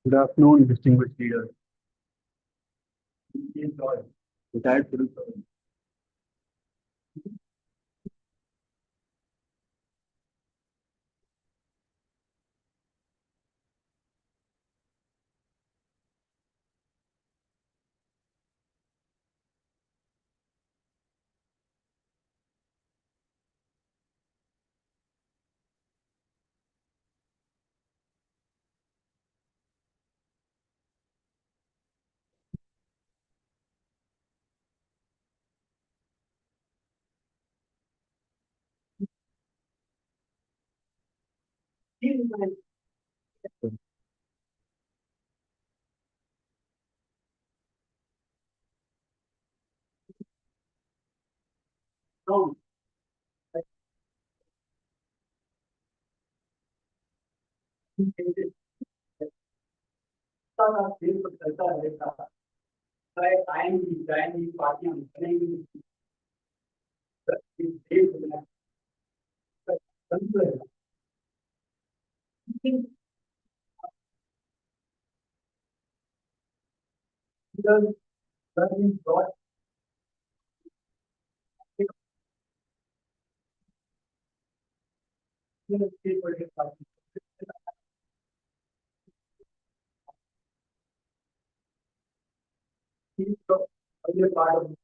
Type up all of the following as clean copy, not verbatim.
Good afternoon, distinguished leaders. Enjoy. Retired civil servant. No, सारा देश पर चलता रहता है। चाहे आएंगी जाएंगी पार्टियां बनेंगी इस देश में तंत्र है। लेकिन leaders learning brought state political parties. He is the earlier part of the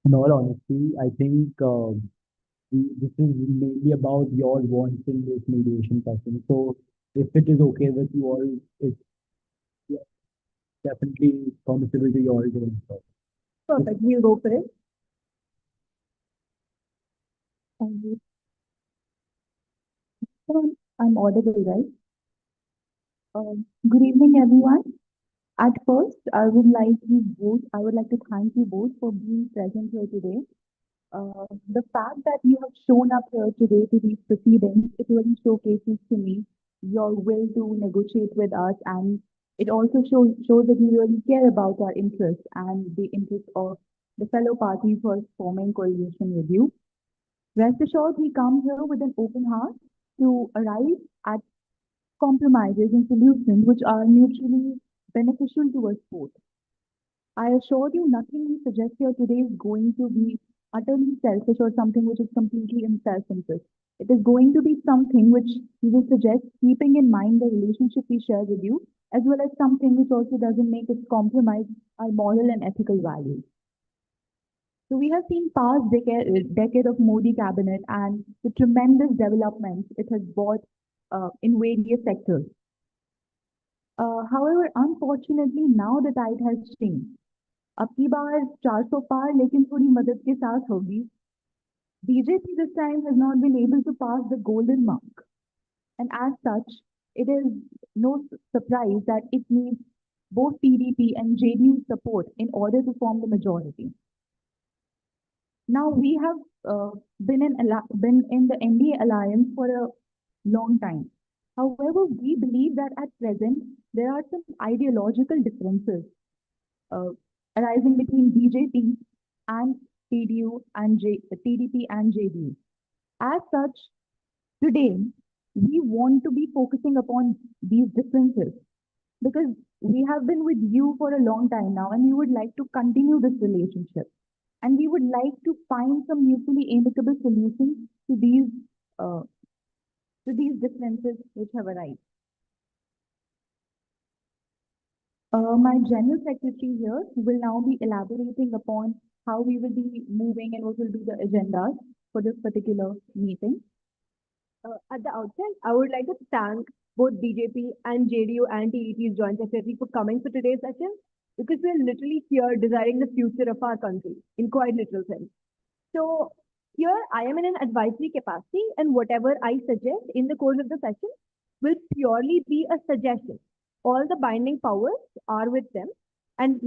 In all honesty, I think this is mainly about your wants in this mediation session. So if it is okay with you all, it's definitely permissible to you all to answer. Perfect. We'll go for it. Um, I'm audible, right? Good evening, everyone. At first, I would like to thank you both for being present here today. The fact that you have shown up here today to these proceedings, it really showcases to me your will to negotiate with us, and it also shows that you really care about our interests and the interests of the fellow parties who are forming coalition with you. Rest assured, we come here with an open heart to arrive at compromises and solutions which are mutually beneficial to us both. I assure you, nothing we suggest here today is going to be utterly selfish or something which is completely in self-interest. It is going to be something which we will suggest keeping in mind the relationship we share with you, as well as something which also doesn't make us compromise our moral and ethical values. So we have seen past decade of Modi cabinet and the tremendous developments it has brought in various sectors. However, unfortunately, now the tide has changed. अब की बार 400 पार लेकिन थोड़ी मदद के साथ होगी. BJP this time has not been able to pass the golden mark, and as such, it is no surprise that it needs both PDP and JDU support in order to form the majority. Now we have been in the NDA alliance for a long time. However, we believe that at present there are some ideological differences uh, arising between BJP and TDP and JDU. As such, today we want to be focusing upon these differences because we have been with you for a long time now and we would like to continue this relationship. And we would like to find some mutually amicable solutions uh, to these differences which have arisen. My General Secretary here will now be elaborating upon how we will be moving and what will be the agendas for this particular meeting. At the outset, I would like to thank both BJP and JDU and TDP's Joint Secretary for coming for today's session because we are literally here desiring the future of our country in quite literal sense. So here I am in an advisory capacity and whatever I suggest in the course of the session will purely be a suggestion. All the binding powers are with them and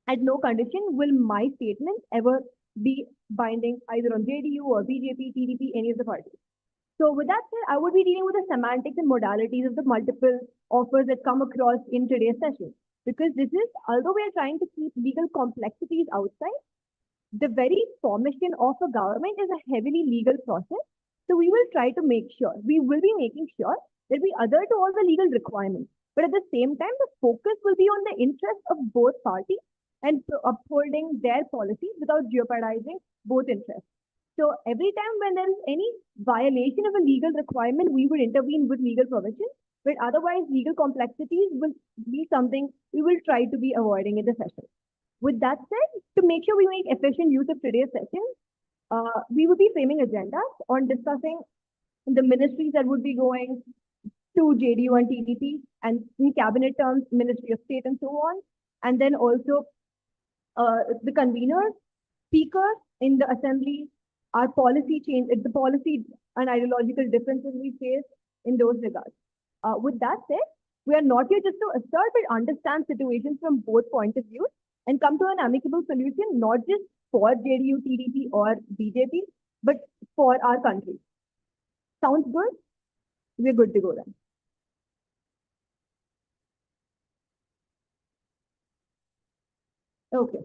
at no condition will my statements ever be binding either on JDU or BJP, TDP, any of the parties. So with that said, I would be dealing with the semantics and modalities of the multiple offers that come across in today's session. Because this is, although we are trying to keep legal complexities outside, the very formation of a government is a heavily legal process. So we will try to make sure, we will be making sure that we adhere to all the legal requirements. But at the same time, the focus will be on the interests of both parties and upholding their policies without jeopardizing both interests. So every time when there is any violation of a legal requirement, we would intervene with legal provisions, but otherwise legal complexities will be something we will try to be avoiding in the session. With that said, to make sure we make efficient use of today's session, we will be framing agendas on discussing the ministries that would be going to JDU and TDP and in cabinet terms, Ministry of State and so on. And then also the conveners, speakers in the assembly, our policy change, the policy and ideological differences we face in those regards. With that said, we are not here just to assert but understand situations from both points of view and come to an amicable solution, not just for JDU, TDP or BJP, but for our country. Sounds good? We're good to go then. Okay.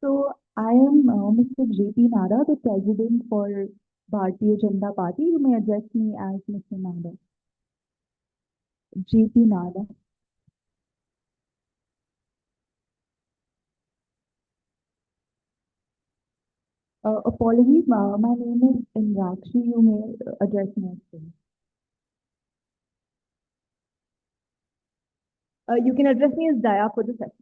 So I am Mr. J.P. Nada, the president for Bharatiya Janata Party. You may address me as Mr. Nada. J.P. Nada. Apologies, my name is Indrakshi. You may address me as well. You can address me as Daya for the session.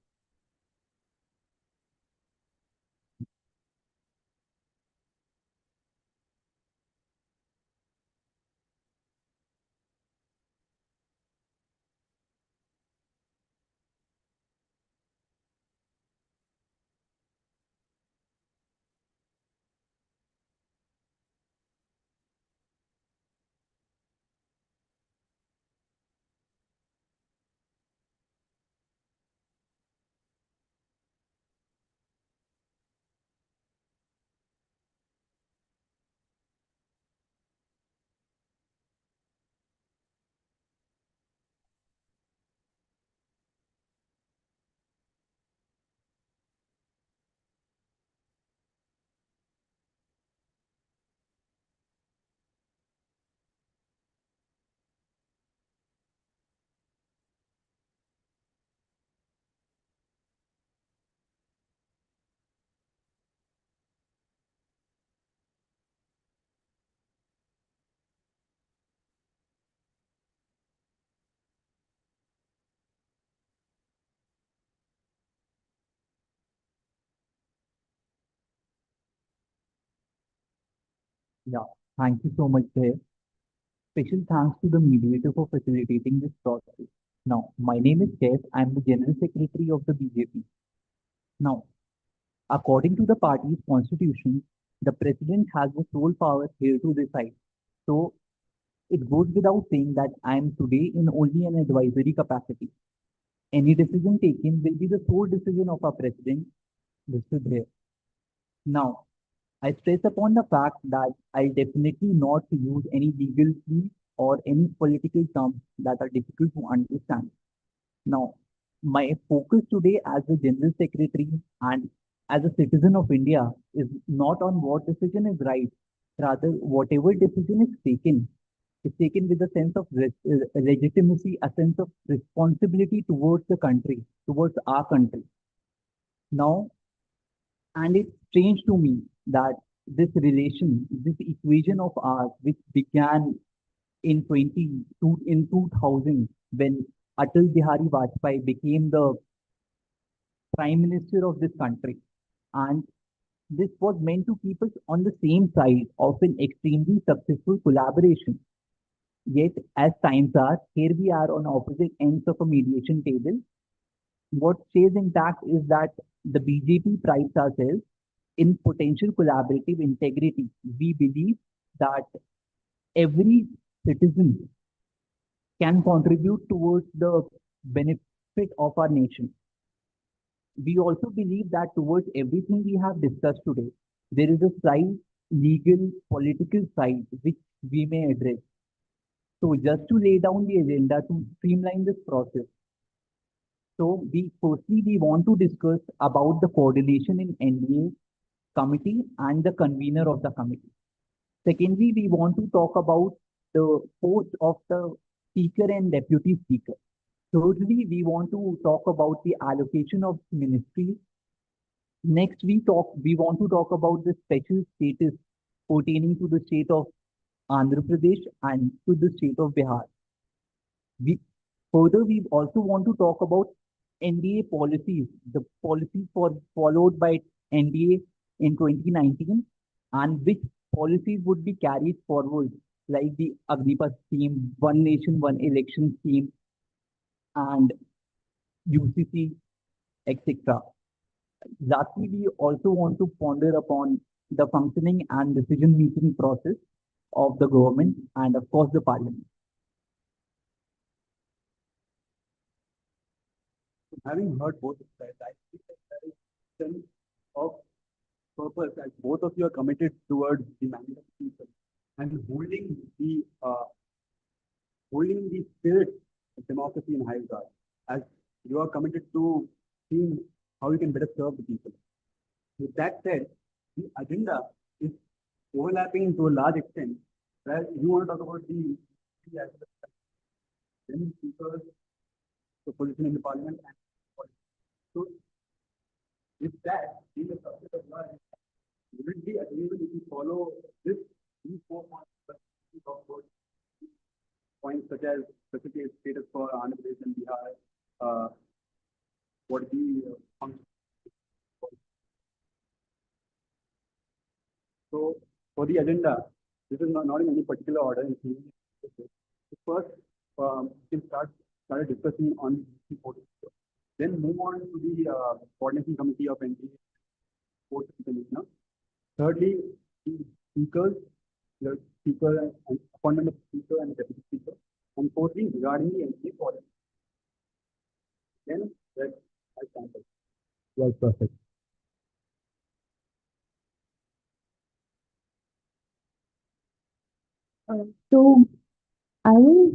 Yeah, thank you so much, there. Special thanks to the mediator for facilitating this process. Now, my name is Kev. I'm the General Secretary of the BJP. Now, according to the party's constitution, the president has the sole power here to decide. So, it goes without saying that I am today in only an advisory capacity. Any decision taken will be the sole decision of our president listed here. Now, I stress upon the fact that I'll definitely not use any legal plea or any political terms that are difficult to understand. Now, my focus today as the General Secretary and as a citizen of India is not on what decision is right, rather, whatever decision is taken with a sense of legitimacy, a sense of responsibility towards the country, towards our country. Now, and it's strange to me that this relation, this equation of ours, which began in 2000 when Atal Bihari Vajpayee became the Prime Minister of this country. And this was meant to keep us on the same side of an extremely successful collaboration. Yet, as times are, here we are on opposite ends of a mediation table. What stays intact is that the BJP prides ourselves in potential collaborative integrity. We believe that every citizen can contribute towards the benefit of our nation. We also believe that towards everything we have discussed today, there is a slight legal, political side which we may address. So just to lay down the agenda to streamline this process. So we want to discuss about the coordination in NDA committee and the convener of the committee. Secondly, we want to talk about the post of the speaker and deputy speaker. Thirdly, we want to talk about the allocation of ministries. Next, we want to talk about the special status pertaining to the state of Andhra Pradesh and to the state of Bihar. We we also want to talk about NDA policies, the policies followed by NDA in 2019, and which policies would be carried forward, like the Agnipath scheme, One Nation, One Election scheme, and UCC, etc. Lastly, we also want to ponder upon the functioning and decision-making process of the government and, of course, the parliament. Having heard both of sides, I think that there is a sense of purpose as both of you are committed towards the management of people and holding the spirit of democracy in high regard, as you are committed to seeing how you can better serve the people. With that said, the agenda is overlapping to a large extent, where you want to talk about then speakers, the position in the parliament, and so with that, being a subject of law, would it be agreeable if you follow these 4 points that we talk about, points such as specific status for Andhra Pradesh and Bihar, what the function. So for the agenda, this is not in any particular order. First, we can start discussing on the portal. Then move on to the coordination committee of NDA. Thirdly, the speakers, the speaker and appointment of speaker and deputy speaker. And fourthly, regarding the NDA policy. Then that I sample. Well, perfect. So I will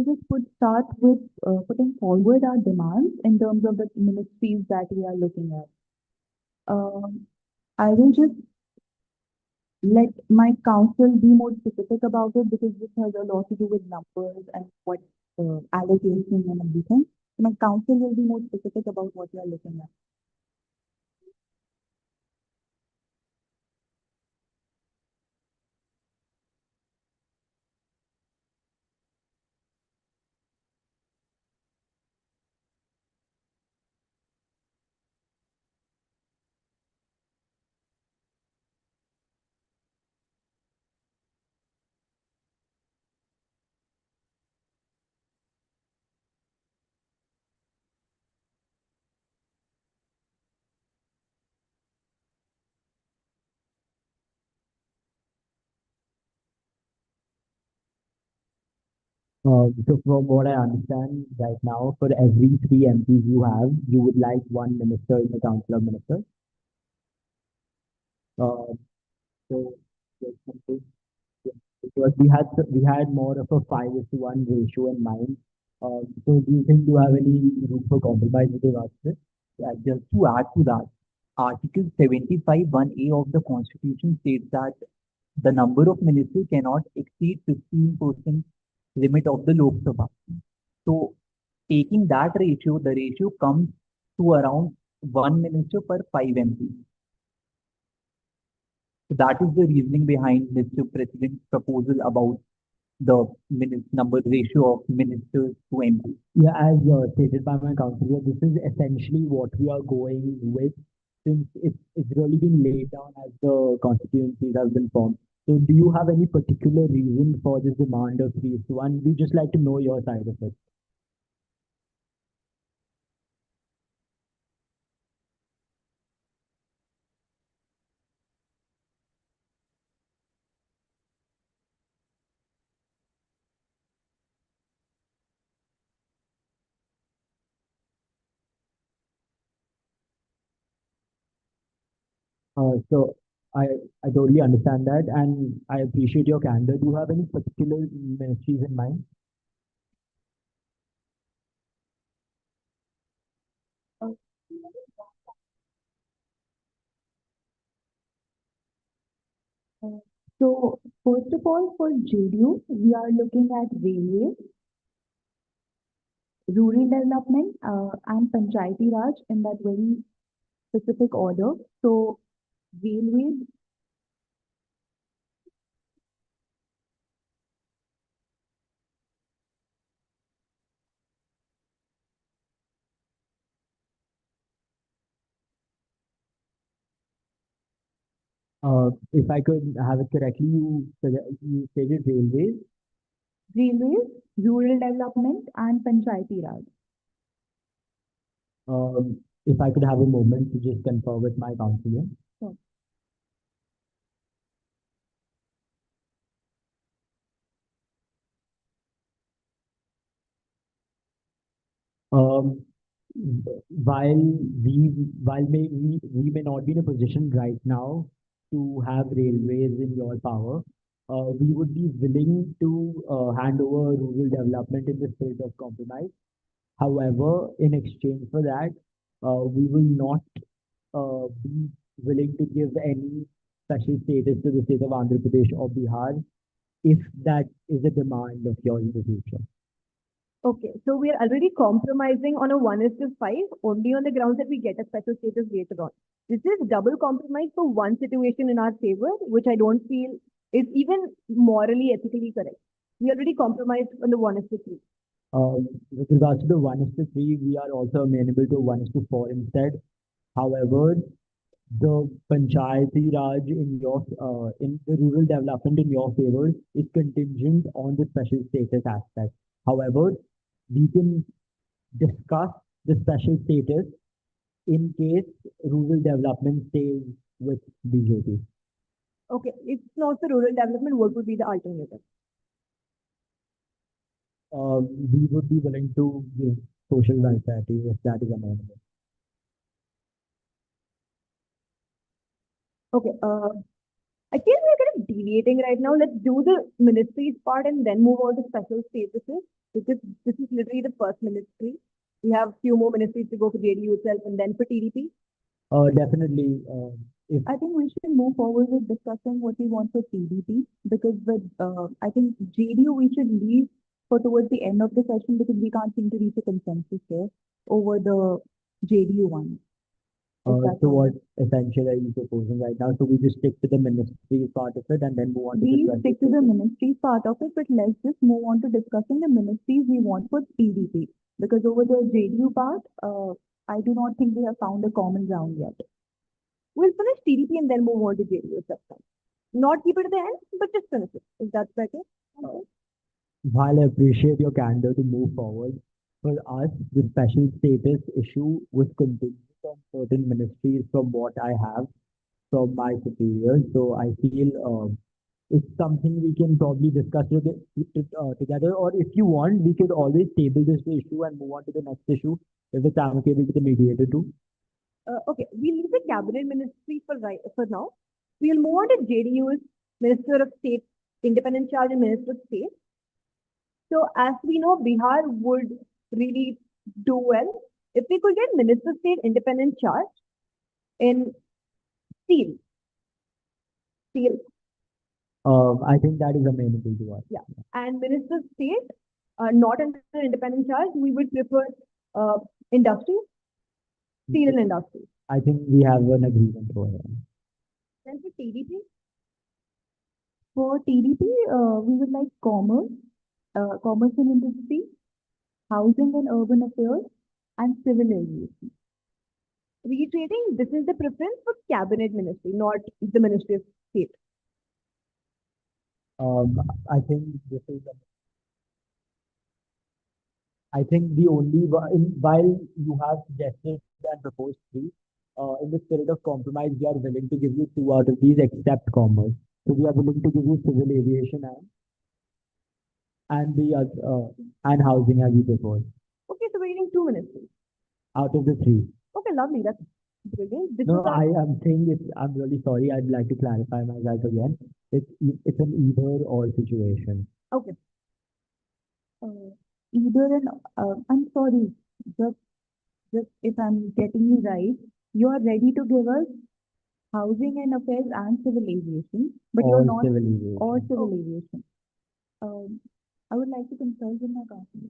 just start with putting forward our demands in terms of the ministries that we are looking at. I will just let my council be more specific about it because this has a lot to do with numbers and what allocation and everything. So my council will be more specific about what we are looking at. So from what I understand right now, for every three MPs you have, you would like one minister in the Council of Ministers. Uh, so there's something, because we had more of a 5:1 ratio in mind. So do you think you have any room for compromise with regards to this? Yeah, just to add to that, Article 75 1A of the Constitution states that the number of ministers cannot exceed 15% limit of the Lok Sabha. So taking that ratio, the ratio comes to around one minister per five MPs. So that is the reasoning behind Mr. President's proposal about the number ratio of ministers to MPs. Yeah, as stated by my counselor, this is essentially what we are going with, since it's really been laid down as the constituencies have been formed. So do you have any particular reason for this demand of 3:1? We just like to know your side of it. So I I totally understand that, and I appreciate your candor. Do you have any particular ministries in mind? Uh, uh, So first of all, for JDU, we are looking at railways, rural development, and Panchayati Raj in that very specific order. So railways, If I could have it correctly, you stated railways. railways, rural development, and Panchayati Raj. If I could have a moment to just confer with my counselor. Sure. Um, while we may not be in a position right now to have railways in your power, we would be willing to hand over rural development in the spirit of compromise. However, in exchange for that, we will not be willing to give any special status to the state of Andhra Pradesh or Bihar if that is a demand of yours in the future. Okay, so we are already compromising on a 1:5 only on the grounds that we get a special status later on. This is double compromise for one situation in our favor, which I don't feel is even morally, ethically correct. We already compromised on the 1:3. With regards to the 1:3, we are also amenable to 1:4 instead. However, the Panchayati Raj in the rural development in your favor is contingent on the special status aspect. However, we can discuss the special status in case rural development stays with BJP. Okay, if it's not the rural development, what would be the alternative? We would be willing to give social welfare to you if that is amenable. Okay, I feel we're kind of deviating right now. Let's do the ministries part and then move on to special statuses, because this is literally the first ministry. We have few more ministries to go for JDU itself and then for TDP. Definitely. If I think we should move forward with discussing what we want for TDP, because with I think JDU we should leave for towards the end of the session, because we can't seem to reach a consensus here over the JDU one. so what essentially are you proposing right now? So we just stick to the ministries part of it and then move on to We the stick to the ministries part of it, but let's just move on to discussing the ministries we want for TDP. Because over the JDU part, I do not think we have found a common ground yet. We'll finish TDP and then move on to JDU itself. Not keep it at the end, but just finish it. Is that better? Okay. While I appreciate your candor to move forward, for us, the special status issue was contingent on certain ministries from what I have from my superiors. So I feel it's something we can probably discuss together, or if you want, we could always table this issue and move on to the next issue if it's amicable to the mediator too. Okay, we'll leave the cabinet ministry for now. We'll move on to JDU's Minister of State, Independent Charge and Minister of State. So as we know, Bihar would really do well if we could get Minister of State Independent Charge in steel. Steel. I think that is amenable to us. Yeah. And Minister of State, not under independent charge, we would prefer industry, steel and industry. I think we have an agreement over here. Then for TDP, For TDP, we would like commerce and industry, housing and urban affairs, and civil aviation. reiterating, this is the preference for cabinet ministry, not the Ministry of State. I think this is. I think the only while you have suggested and proposed three, in the spirit of compromise, we are willing to give you two out of these except commerce. So we are willing to give you civil aviation and and housing as you proposed Okay, so we're getting two ministries. out of the three. Okay, lovely. That's brilliant. This No, was our- I am saying it's. I'm really sorry. I'd like to clarify myself again. It's an either or situation. okay. Either and I'm sorry, just if I'm getting you right, you are ready to give us housing and affairs and civil aviation, but you're Or not civil aviation. or civil aviation. I would like to consult with my counsel.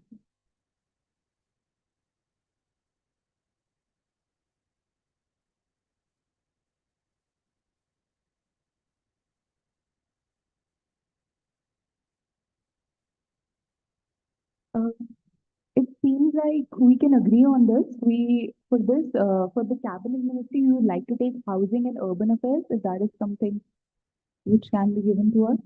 Uh, It seems like we can agree on this. For the cabinet ministry, we would like to take housing and urban affairs, if that is something which can be given to us.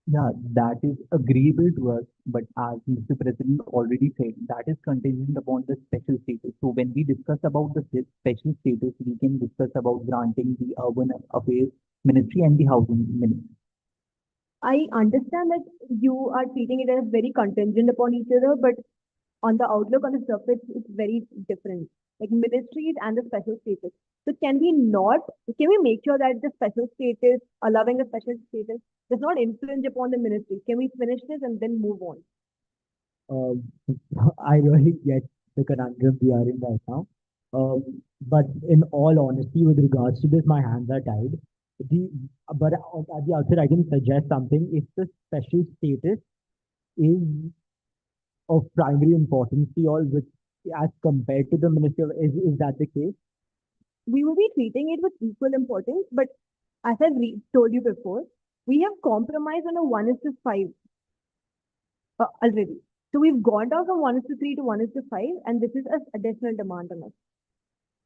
Yeah, that is agreeable to us, but as Mr. President already said, that is contingent upon the special status. So when we discuss about the special status, we can discuss about granting the urban affairs ministry and the housing ministry. I understand that you are treating it as very contingent upon each other, but on the outlook, on the surface, it's very different. Like ministries and the special status. So can we make sure that the special status, allowing a special status, does not infringe upon the ministry? Can we finish this and then move on? I really get the conundrum we are in right now. But in all honesty, with regards to this, my hands are tied. But at the outset, I can suggest something. If the special status is of primary importance to you all, which as compared to the Ministry of, is that the case? We will be treating it with equal importance, but as I've told you before, we have compromised on a 1:5 already. So we've gone down from 1:3 to 1:5, and this is an additional demand on us.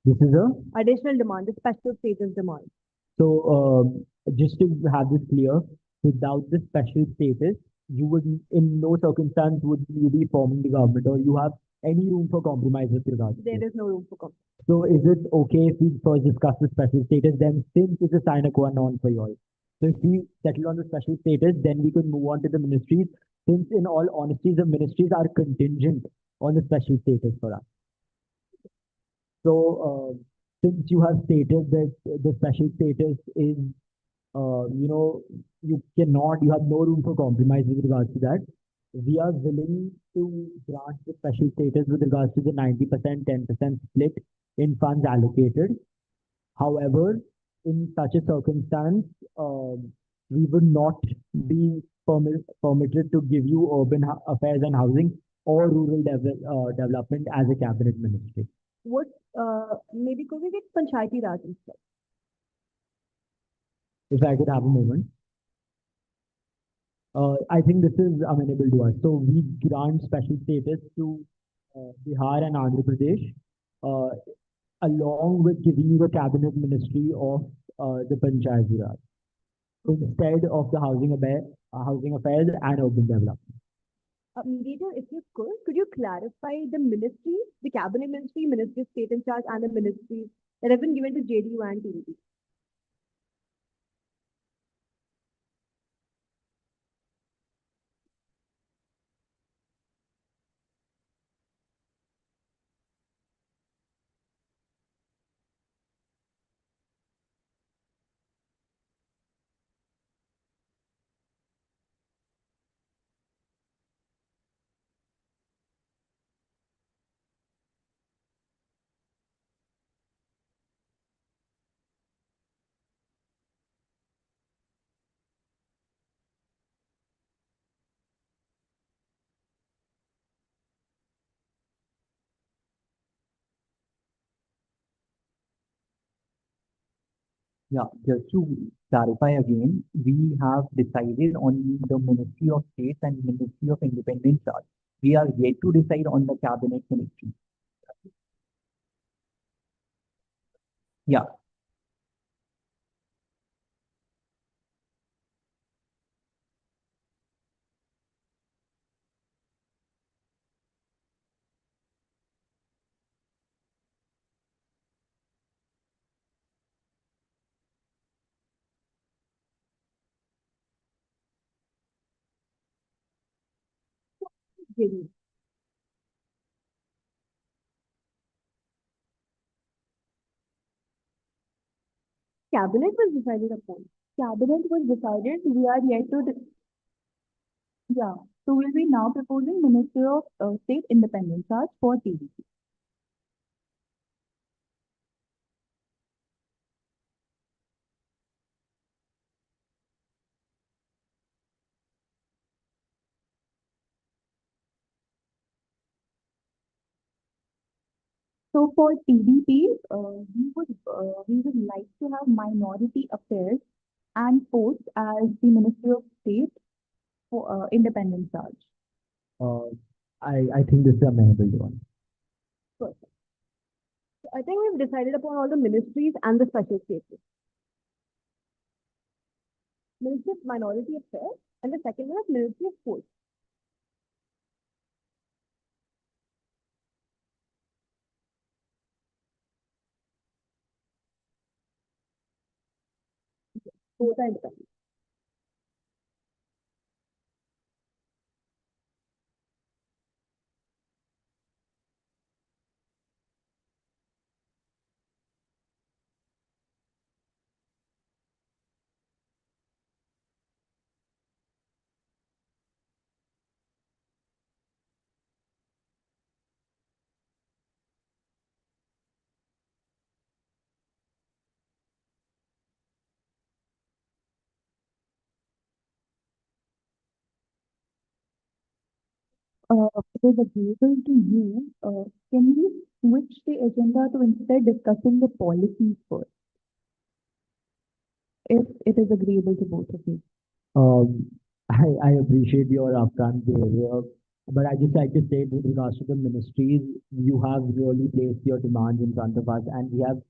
This is a Additional demand, the special status demand. so just to have this clear, without the special status, you would in no circumstance would you be forming the government, or you have any room for compromise with regards to There this. is no room for compromise. So is it okay if we first discuss the special status, then since it's a sine qua non for you all? So if we settle on the special status, then we could move on to the ministries, since in all honesty, the ministries are contingent on the special status for us. So since you have stated that the special status is, you have no room for compromise with regards to that. We are willing to grant the special status with regards to the 90%, 10% split in funds allocated. However, in such a circumstance, we would not be permitted to give you urban affairs and housing or rural development as a cabinet ministry. What, maybe could we get Panchayati Raj instead? If I could have a moment. I think this is amenable to us. So we grant special status to Bihar and Andhra Pradesh, along with giving you the cabinet ministry of the Panchayati Raj, instead of the housing affairs and urban development. Mediator, if you could you clarify the ministries, the cabinet ministry, Ministry of State in charge, and the ministries that have been given to JDU and TDP? Yeah, just to clarify again, we have decided on the Ministry of State and Ministry of Independent Charge. We are yet to decide on the cabinet ministry. Yeah, JDU. Cabinet was decided upon. Cabinet was decided, we are yet to, yeah. So we'll be now proposing Minister of State Independent Charge for TDP. So for TDP, we would like to have minority affairs and post as the Minister of State for independent charge. Uh, I think this is a amenable one. Perfect. So I think we've decided upon all the ministries and the special cases. Ministry of Minority Affairs and the second one is Ministry of Post. Both are independent. It is agreeable to you, can we switch the agenda to instead discussing the policies first? If it is agreeable to both of you. Um, I appreciate your upfront behavior, but I just like to say with regards to the ministries, you have really placed your demands in front of us, and we have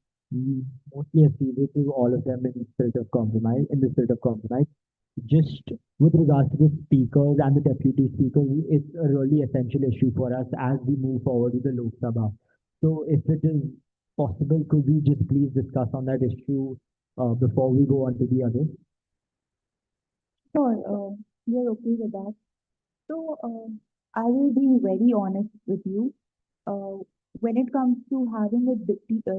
mostly acceded to all of them in the spirit of compromise, Just with regards to the speakers and the deputy speakers, it's a really essential issue for us as we move forward with the Lok Sabha. So if it is possible, could we just please discuss on that issue before we go on to the others? Sure, we are okay with that. So, I will be very honest with you. Uh, when it comes to having a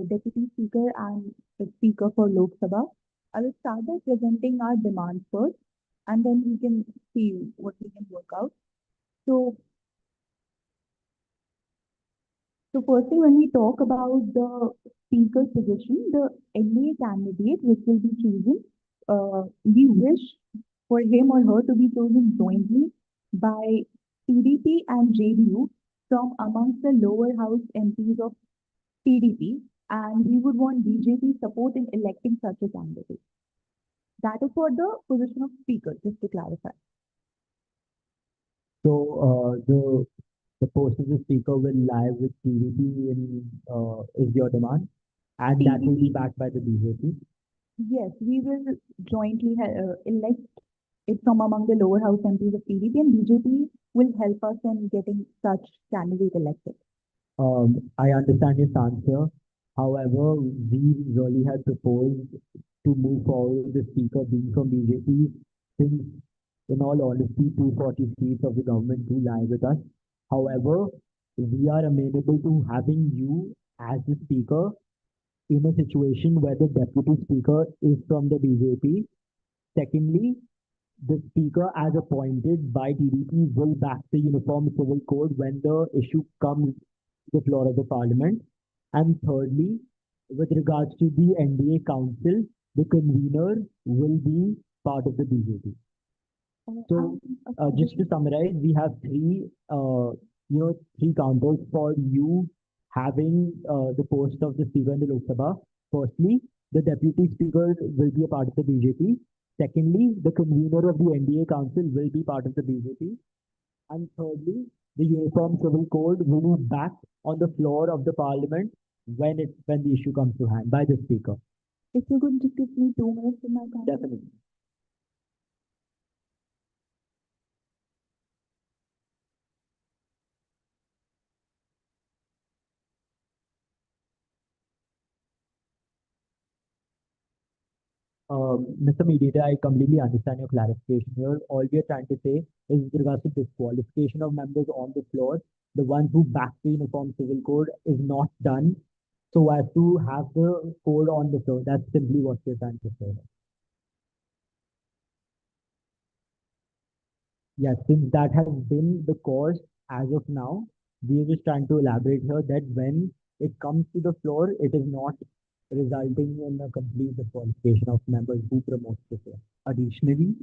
deputy speaker and a speaker for Lok Sabha, I will start by presenting our demands first, and then we can see what we can work out. So, firstly, when we talk about the speaker position, the NA candidate which will be chosen, we wish for him or her to be chosen jointly by TDP and JDU from amongst the lower house MPs of TDP, and we would want BJP support in electing such a candidate. That is for the position of speaker, just to clarify. So the post of the speaker will lie with TDP in is your demand, and that will be TDP, backed by the BJP. yes, we will jointly elect it from among the lower house MPs of TDP, and BJP will help us in getting such candidate elected. I understand your stance here. However, we really had proposed to move forward with the speaker being from BJP, since in all honesty, 240 seats of the government do lie with us. However, we are amenable to having you as the speaker in a situation where the deputy speaker is from the BJP. Secondly, the speaker as appointed by TDP will back the Uniform Civil Code when the issue comes to the floor of the parliament. And thirdly, with regards to the NDA council, the convener will be part of the BJP. So just to summarize, we have three counters for you having the post of the speaker in the Lok Sabha. Firstly, the Deputy Speaker will be a part of the BJP. Secondly, the convener of the NDA Council will be part of the BJP. And thirdly, the Uniform Civil Code will be back on the floor of the Parliament when the issue comes to hand by the Speaker. If you could just give me 2 minutes in my comment. Definitely. Mr. Mediator, I completely understand your clarification here. All we are trying to say is with regards to disqualification of members on the floor, the ones who back the Uniform Civil Code is not done so as to have the code on the floor. That's simply what we're trying to say. Yes, since that has been the course as of now, we are just trying to elaborate here that when it comes to the floor, it is not resulting in a complete disqualification of members who promote the same. Additionally,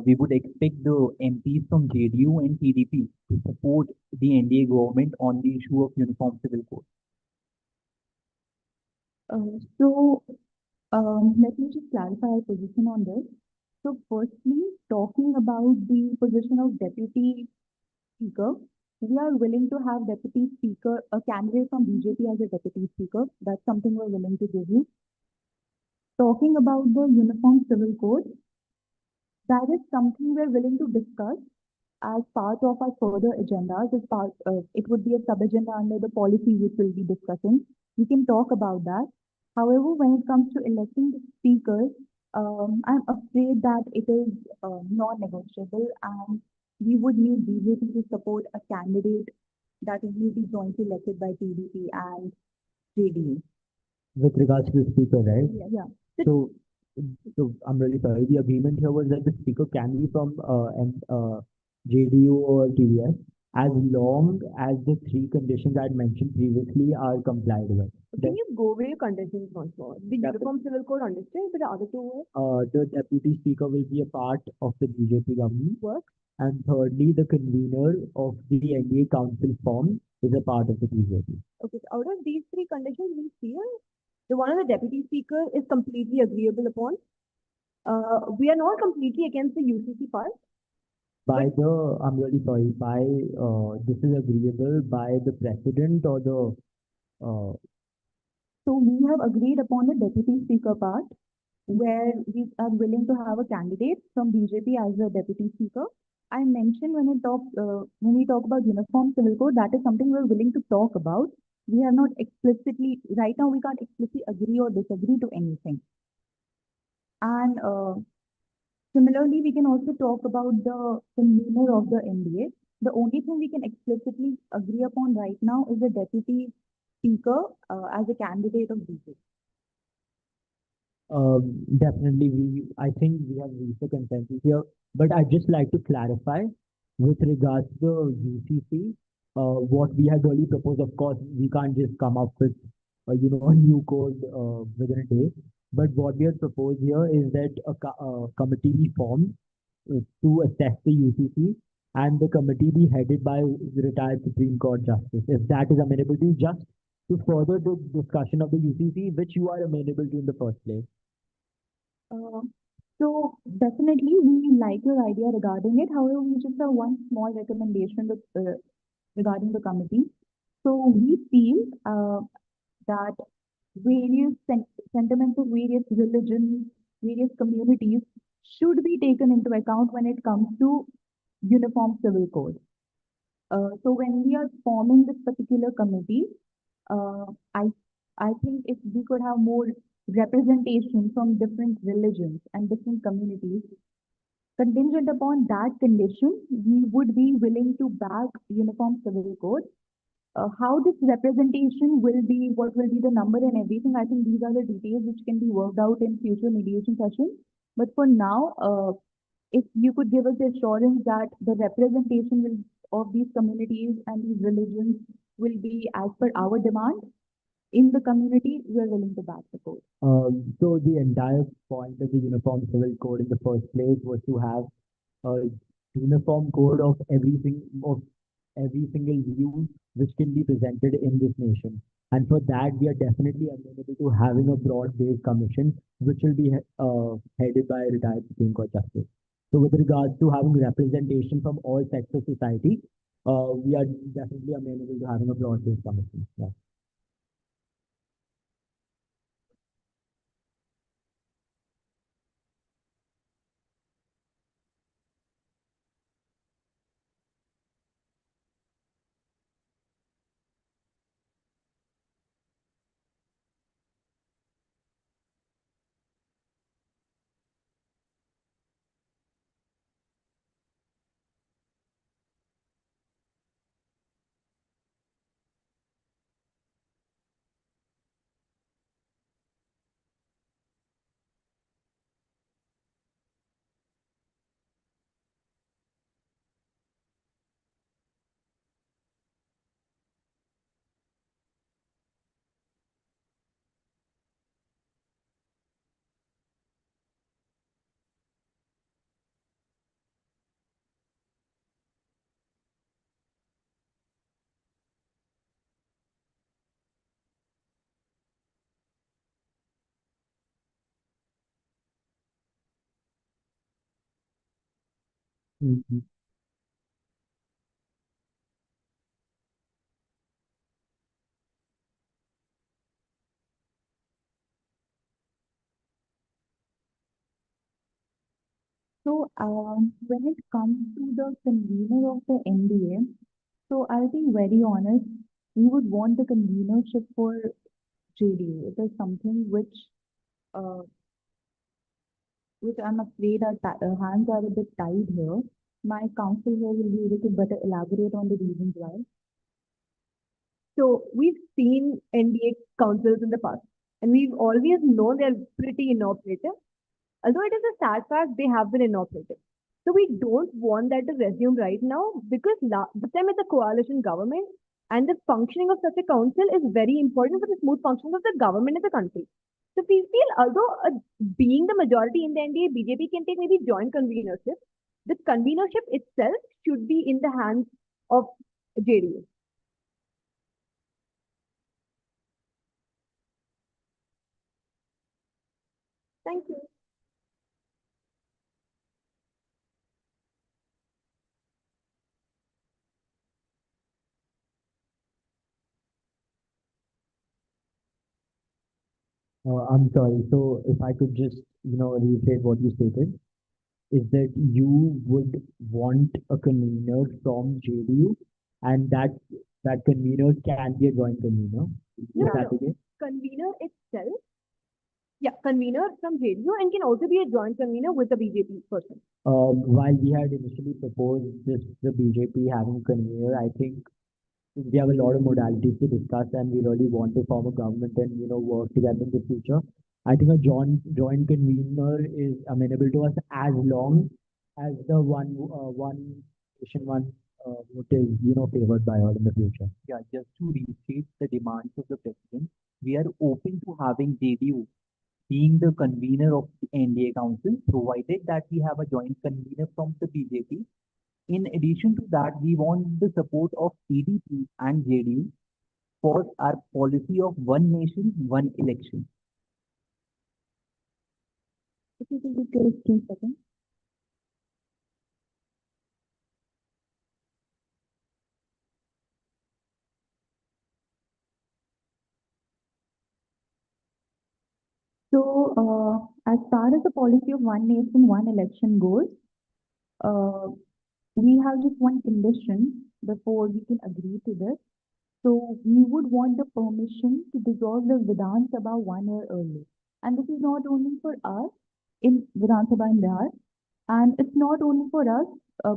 we would expect the MPs from JDU and TDP to support the NDA government on the issue of Uniform Civil Code. Let me just clarify our position on this. So firstly, talking about the position of Deputy Speaker, we are willing to have Deputy Speaker, a candidate from BJP as a Deputy Speaker. That's something we're willing to give you. Talking about the Uniform Civil Code, that is something we're willing to discuss as part of our further agendas. It would be a sub-agenda under the policy which we'll be discussing. We can talk about that. However, when it comes to electing the speakers, I'm afraid that it is non-negotiable, and we would need BJP to support a candidate that will be jointly elected by TDP and JDU. With regards to the Speaker, right? Yeah. So I'm really sorry. The agreement here was that the Speaker can be from JDU or TDS as long as the 3 conditions I had mentioned previously are complied with. Can you go over your conditions once more? The Uniform Civil Code understood, but the other 2 were? The Deputy Speaker will be a part of the BJP government work. And thirdly, the convener of the NDA Council form is a part of the BJP. Okay, so out of these 3 conditions, we feel the one of the Deputy Speaker is completely agreeable upon. We are not completely against the UCC part. I'm really sorry, this is agreeable by the President or the, So we have agreed upon the Deputy Speaker part, where we are willing to have a candidate from BJP as a Deputy Speaker. I mentioned when we talk about Uniform Civil Code, that is something we're willing to talk about. We have not explicitly, right now we can't explicitly agree or disagree to anything. And similarly, we can also talk about the convener of the NDA. The only thing we can explicitly agree upon right now is the Deputy Speaker as a candidate of BJP. Definitely, I think we have reached a consensus here, but I'd just like to clarify with regards to UCC, what we had really proposed. Of course, we can't just come up with, a new code within a day. But what we had proposed here is that a committee be formed to assess the UCC, and the committee be headed by the retired Supreme Court Justice. If that is amenable to you, just to further the discussion of the UCC, which you are amenable to in the first place. So definitely we like your idea regarding it. However, we just have one small recommendation regarding the committee. So we feel that various sentiments of various religions, various communities should be taken into account when it comes to Uniform Civil Code. So when we are forming this particular committee, I think if we could have more representation from different religions and different communities, contingent upon that condition, we would be willing to back Uniform Civil Code. How this representation will be, what will be the number and everything, I think these are the details which can be worked out in future mediation sessions. But for now, if you could give us the assurance that the representation of these communities and these religions will be as per our demand in the community, we are willing to back the code. So the entire point of the Uniform Civil Code in the first place was to have a uniform code of everything, of every single view which can be presented in this nation. And for that, we are definitely amenable to having a broad-based commission, which will be headed by a retired Supreme Court justice. So with regards to having representation from all sectors of society, we are definitely amenable to having a broad-based commission. Yeah. Mhm. So, when it comes to the convener of the NDA, so I'll be very honest, we would want the convenership for JDU. It is something uh, which I'm afraid our hands are a bit tied here. My counsel here will be able to better elaborate on the reasons why. So we've seen NDA councils in the past, and we've always known they're pretty inoperative. Although it is a sad fact, they have been inoperative. So we don't want that to resume right now because this time it's a coalition government, and the functioning of such a council is very important for the smooth functioning of the government in the country. So we feel, although being the majority in the NDA, BJP can take maybe joint convenership. The convenership itself should be in the hands of JDU. Thank you. I'm sorry. So if I could just, reiterate what you stated, is that you would want a convener from JDU, and that convener can be a joint convener. No, Is no, that no. the case? Convener itself, yeah, convener from JDU and can also be a joint convener with the BJP person. While we had initially proposed this, the BJP having a convener, I think we have a lot of modalities to discuss, and we really want to form a government and work together in the future. I think a joint convener is amenable to us as long as the one nation vote is favored by all in the future. Yeah, just to restate the demands of the president, we are open to having JDU being the convener of the NDA Council, provided that we have a joint convener from the BJP. In addition to that, we want the support of TDP and JDU for our policy of one nation, one election. If you will give us 2 seconds. So, as far as the policy of one nation, one election goes, uh, we have just one condition before we can agree to this. So, we would want the permission to dissolve the Vidhan Sabha 1 year early. And this is not only for us in Vidhan Sabha in Bihar, and it's not only for us,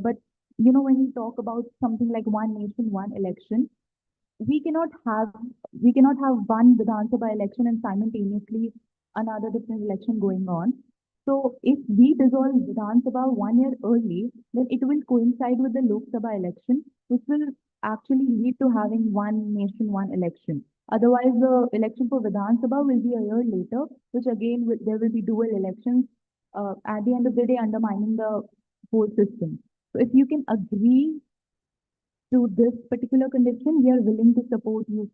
but when we talk about something like one nation, one election, we cannot have one Vidhan Sabha election and simultaneously another different election going on. So if we dissolve Vidhan Sabha 1 year early, then it will coincide with the Lok Sabha election, which will actually lead to having one nation, one election. Otherwise, the election for Vidhan Sabha will be a year later, which again there will be dual elections. At the end of the day, undermining the whole system. So if you can agree to this particular condition, we are willing to support you,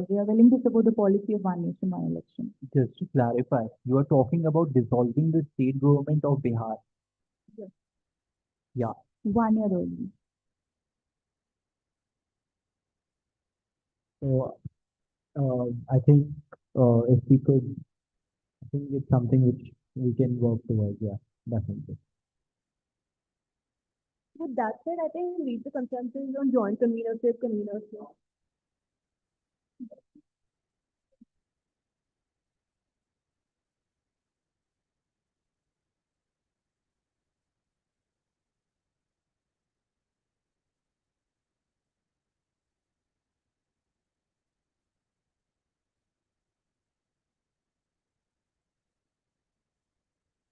we are willing to support the policy of one nation, one election. Just to clarify, you are talking about dissolving the state government of Bihar. Yes. Yeah. 1 year only. So, I think, if we could, I think it's something which we can work towards, yeah, definitely. With that said, I think we reach the consensus on joint convenership, convenership.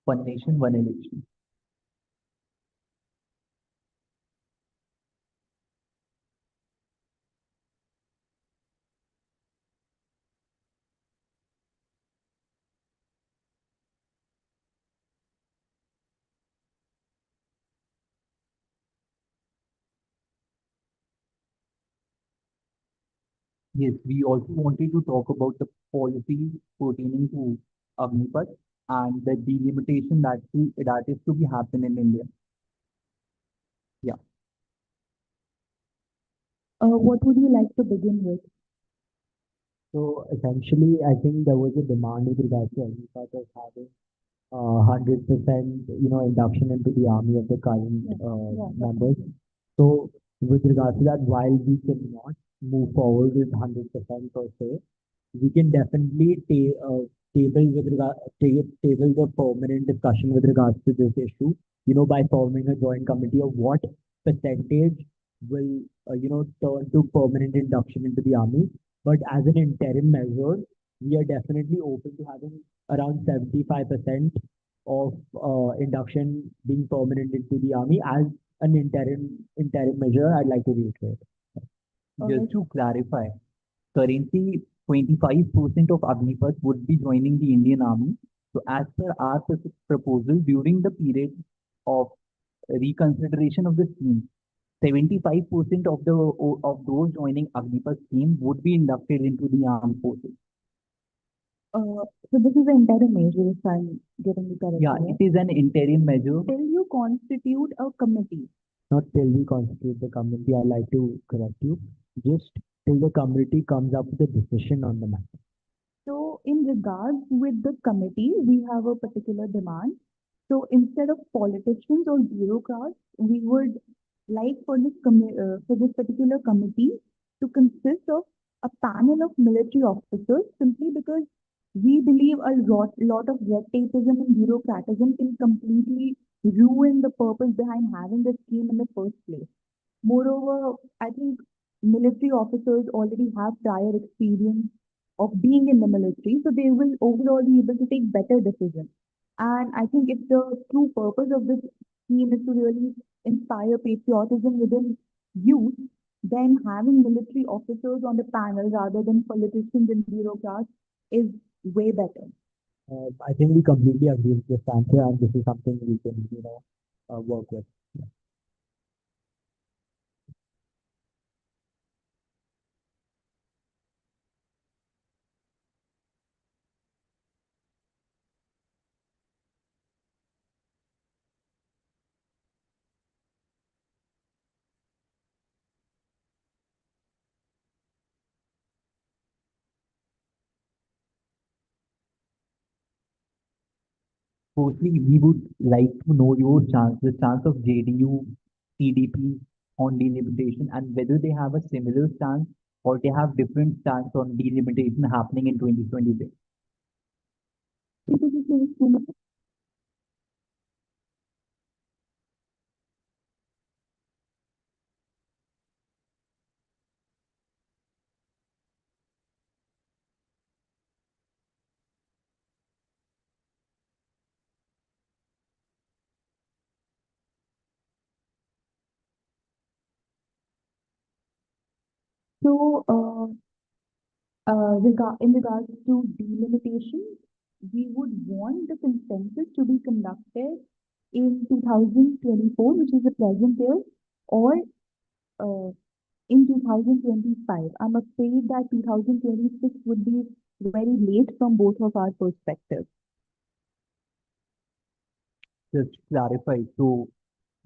One nation, one election. Yes, we also wanted to talk about the policy pertaining to Agnipath and the delimitation that is to be happen in India. Yeah. What would you like to begin with? So essentially, I think there was a demand with regards to Agnipath of having 100%, induction into the army of the current Yeah, members. So with regards to that, while we cannot move forward with 100% per se, we can definitely table the permanent discussion with regards to this issue, by forming a joint committee of what percentage will, turn to permanent induction into the army. But as an interim measure, we are definitely open to having around 75% of induction being permanent into the army as an interim measure. I'd like to reiterate. Just to clarify, currently 25% of Agnipath would be joining the Indian Army. So as per our proposal, during the period of reconsideration of the scheme, 75% of those joining Agnipath scheme would be inducted into the armed forces. So this is an interim measure, if I'm getting it correct. Yeah, right? it is an interim measure. Till you constitute a committee. Not till we constitute the committee, I'd like to correct you. Just till the committee comes up with a decision on the matter. So in regards with the committee, we have a particular demand. So instead of politicians or bureaucrats, we would like for for this particular committee to consist of a panel of military officers, simply because we believe a lot of red tapeism and bureaucratism can completely ruin the purpose behind having the scheme in the first place. Moreover, I think military officers already have prior experience of being in the military, so they will overall be able to take better decisions. And I think if the true purpose of this scheme is to really inspire patriotism within youth, then having military officers on the panel rather than politicians and bureaucrats is way better. I think we completely agree with this answer, and this is something we can, work with. Firstly, we would like to know the stance of JDU, TDP on delimitation and whether they have a similar stance or they have different stance on delimitation happening in 2026. So, in regards to delimitation, we would want the consensus to be conducted in 2024, which is the present year, or in 2025. I'm afraid that 2026 would be very late from both of our perspectives. Just to clarify, so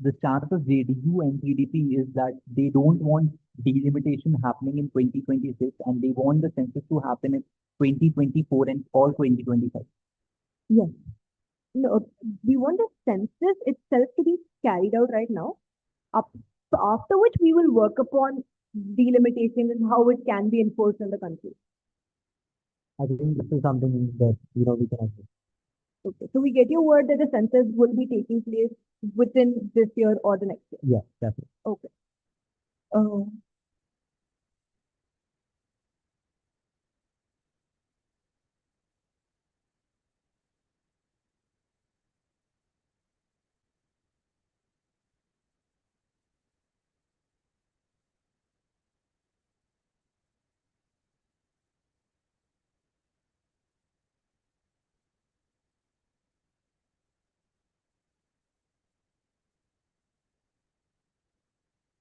the stance of JDU and TDP is that they don't want delimitation happening in 2026 and they want the census to happen in 2024 and all 2025. Yes. No, we want the census itself to be carried out right now. So after which we will work upon delimitation and how it can be enforced in the country. I think this is something that, we can agree. Okay, so we get your word that the census will be taking place within this year or the next year. Yeah, definitely. Okay. Uh,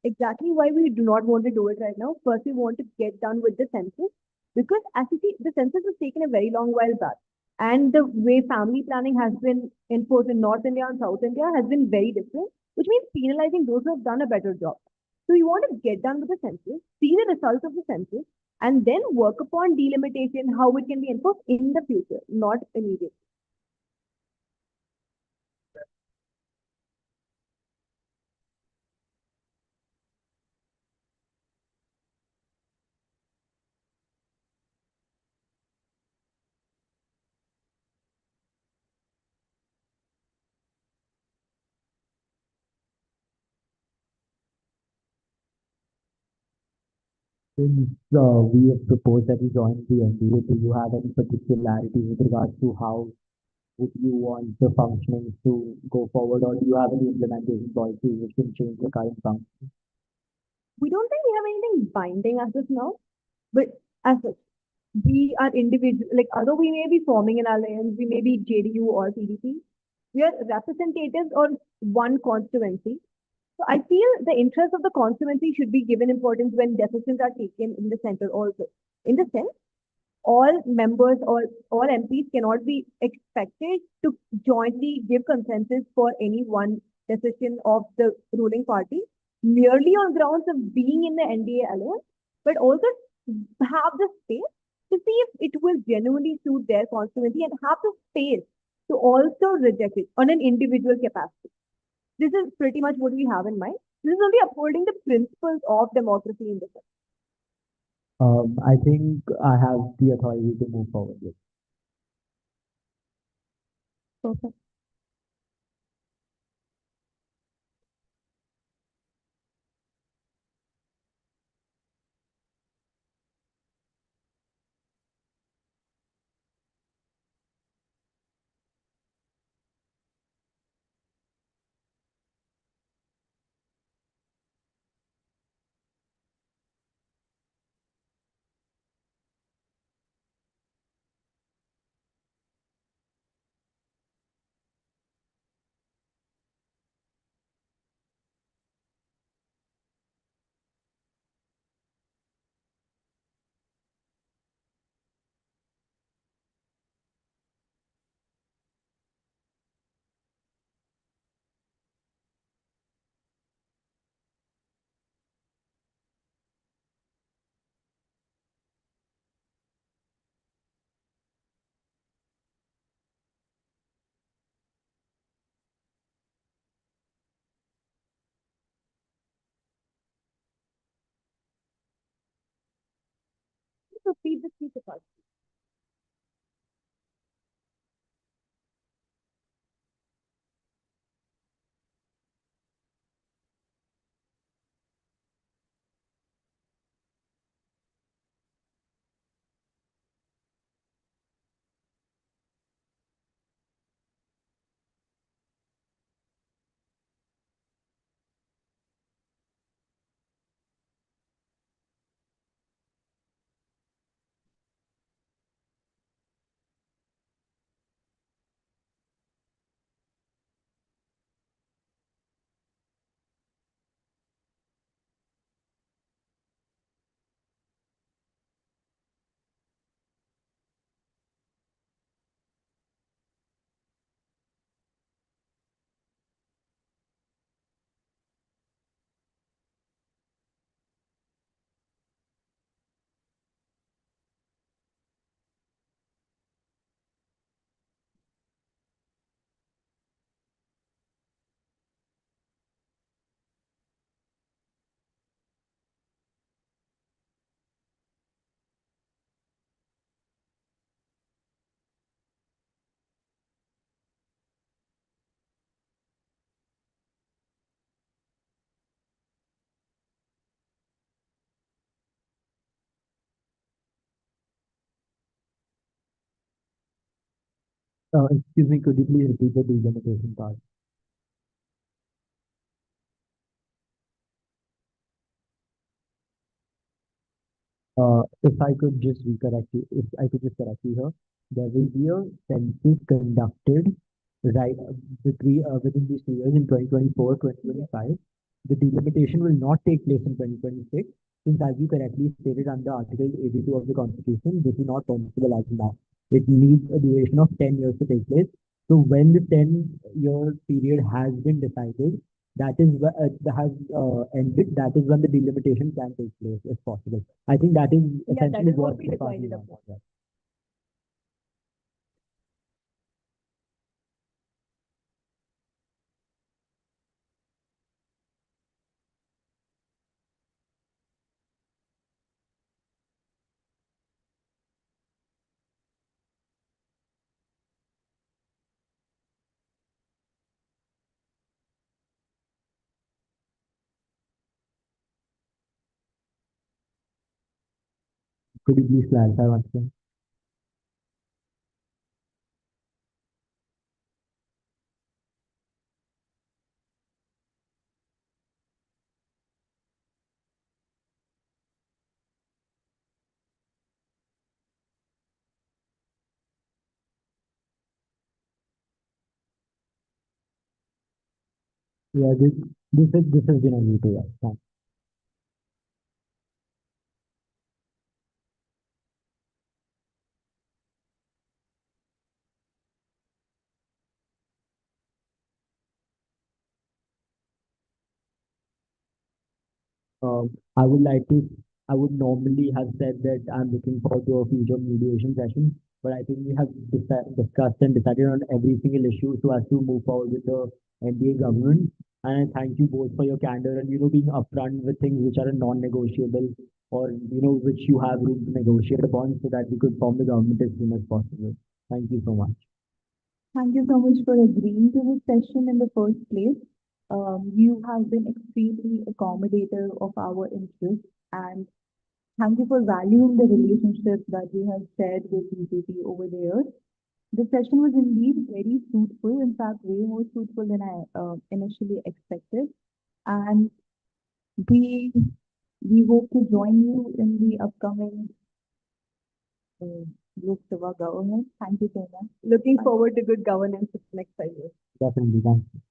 Exactly why we do not want to do it right now. First, we want to get done with the census because as you see, the census was taken a very long while back. And the way family planning has been enforced in North India and South India has been very different, which means penalizing those who have done a better job. So we want to get done with the census, see the results of the census, and then work upon delimitation, how it can be enforced in the future, not immediately. Since we have proposed that we join the NDA, do you have any particularity with regards to how would you want the functioning to go forward, or do you have any implementation policies which can change the current function? We don't think we have anything binding as of now, but as such, we are individual, like although we may be forming an alliance, we may be JDU or PDP, we are representatives on one constituency. So I feel the interest of the constituency should be given importance when decisions are taken in the center also. In the sense, all members or all MPs cannot be expected to jointly give consensus for any one decision of the ruling party merely on grounds of being in the NDA alone, but also have the space to see if it will genuinely suit their constituency and have the space to also reject it on an individual capacity. This is pretty much what we have in mind. This is only upholding the principles of democracy in the country. I think I have the authority to move forward with. Perfect. Repeat the speech apart. Excuse me, could you please repeat the delimitation part? If I could just recorrect you, if I could just correct you here, there will be a census conducted right within these 2 years in 2024, 2025. The delimitation will not take place in 2026, since as you correctly stated under Article 82 of the Constitution, this is not permissible as of now. It needs a duration of 10 years to take place. So when the 10-year period has been decided, that is has ended, that is when the delimitation can take place if possible. I think that is Yeah, that essentially is what what we the decided party upon. wants. Could you please clarify once again? Yeah, this has been a new to us. Thanks. I would like to, I would normally have said that I'm looking forward to a future mediation session, but I think we have discussed and decided on every single issue so as to move forward with the NBA government. And I thank you both for your candor and, being upfront with things which are non-negotiable or, which you have room to negotiate upon so that we could form the government as soon as possible. Thank you so much. Thank you so much for agreeing to this session in the first place. You have been extremely accommodative of our interests, and thank you for valuing the relationship that we have shared with BJP over the years. The session was indeed very fruitful, in fact, way more fruitful than I initially expected. And we we hope to join you in the upcoming uh, Lok Sabha government. Thank you so much. Looking Bye. forward to good governance for the next 5 years. Definitely. Thank you.